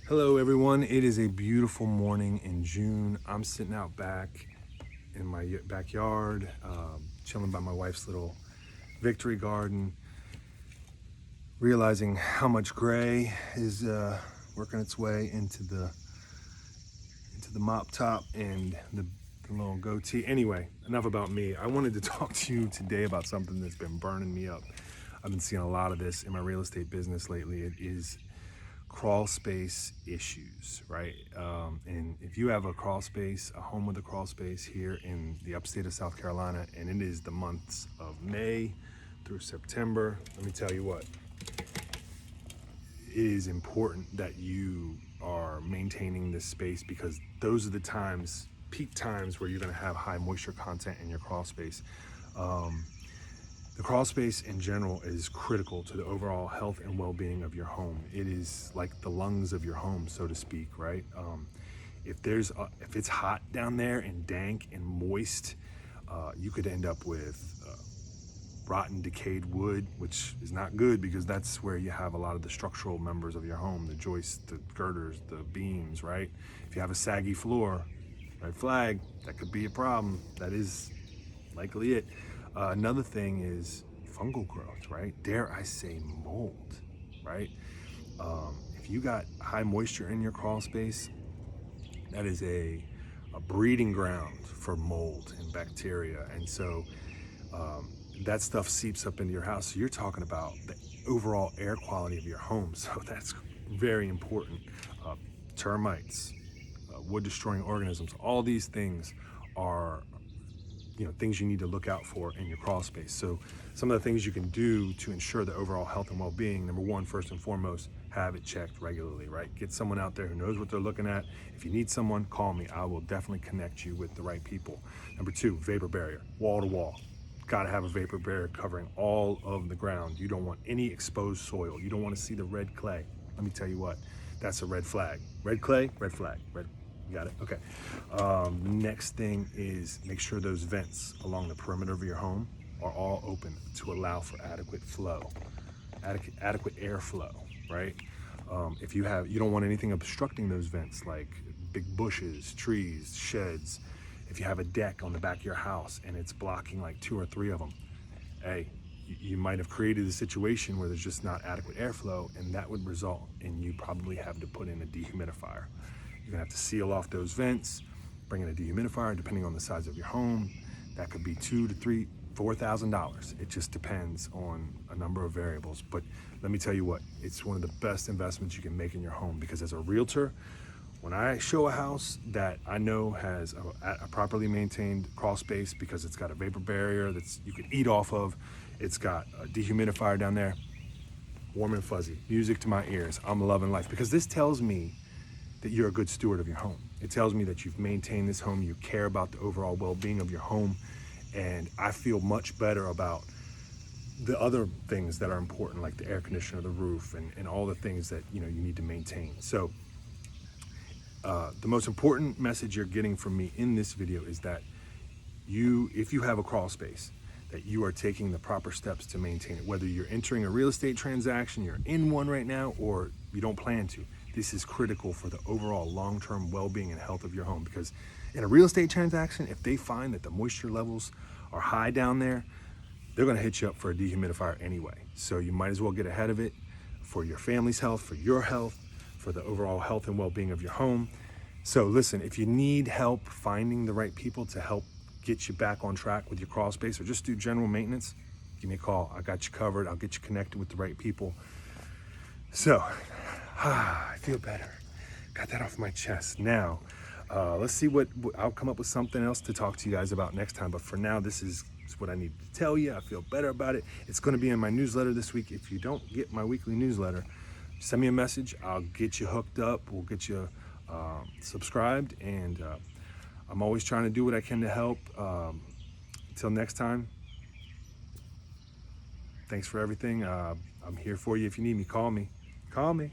Hello everyone, it is a beautiful morning in June. I'm sitting out back in my backyard, chilling by my wife's little victory garden, realizing how much gray is working its way into the mop top and the little goatee. Anyway, enough about me. I wanted to talk to you today about something that's been burning me up. I've been seeing a lot of this in my real estate business lately. It is crawl space issues, right? And if you have a crawl space, a home with a crawl space here in the upstate of South Carolina, and it is the months of May through September, let me tell you what, it is important that you are maintaining this space, because those are the times, peak times, where you're going to have high moisture content in your crawl space. The crawl space in general is critical to the overall health and well-being of your home. It is like the lungs of your home, so to speak, right? If it's hot down there and dank and moist, you could end up with rotten, decayed wood, which is not good, because that's where you have a lot of the structural members of your home, the joists, the girders, the beams, right? If you have a saggy floor, red flag, that could be a problem. That is likely it. Another thing is fungal growth, right? Dare I say mold, right? If you got high moisture in your crawl space, that is a breeding ground for mold and bacteria. And so that stuff seeps up into your house. So you're talking about the overall air quality of your home. So that's very important. Termites, wood destroying organisms, all these things are things you need to look out for in your crawl space. So some of the things you can do to ensure the overall health and well-being: number one, first and foremost, have it checked regularly, right? Get someone out there who knows what they're looking at. If you need someone, call me. I will definitely connect you with the right people. Number two, vapor barrier, wall to wall. Got to have a vapor barrier covering all of the ground. You don't want any exposed soil. You don't want to see the red clay. Let me tell you what, that's a red flag. Red clay, red flag. You got it? Okay. The next thing is make sure those vents along the perimeter of your home are all open to allow for adequate flow, adequate airflow, right? If you don't want anything obstructing those vents, like big bushes, trees, sheds. If you have a deck on the back of your house and it's blocking like 2 or 3 of them, hey, you might have created a situation where there's just not adequate airflow, and that would result in you probably having to put in a dehumidifier. You're gonna have to seal off those vents, bring in a dehumidifier, depending on the size of your home. That could be $2,000 to $4,000. It just depends on a number of variables. But let me tell you what, it's one of the best investments you can make in your home, because as a realtor, when I show a house that I know has a properly maintained crawl space, because it's got a vapor barrier that you can eat off of, it's got a dehumidifier down there, warm and fuzzy, music to my ears. I'm loving life, because this tells me that you're a good steward of your home. It tells me that you've maintained this home, you care about the overall well-being of your home, and I feel much better about the other things that are important, like the air conditioner, the roof, and all the things that you need to maintain. So the most important message you're getting from me in this video is that if you have a crawl space, that you are taking the proper steps to maintain it. Whether you're entering a real estate transaction, you're in one right now, or you don't plan to. This is critical for the overall long-term well-being and health of your home, because in a real estate transaction, if they find that the moisture levels are high down there, they're gonna hit you up for a dehumidifier anyway. So you might as well get ahead of it for your family's health, for your health, for the overall health and well-being of your home. So listen, if you need help finding the right people to help get you back on track with your crawl space, or just do general maintenance, give me a call. I got you covered. I'll get you connected with the right people. So, I feel better. Got that off my chest. Now, let's see I'll come up with something else to talk to you guys about next time. But for now, this is what I need to tell you. I feel better about it. It's going to be in my newsletter this week. If you don't get my weekly newsletter, send me a message. I'll get you hooked up. We'll get you subscribed. And I'm always trying to do what I can to help. Until next time, thanks for everything. I'm here for you. If you need me, call me. Call me.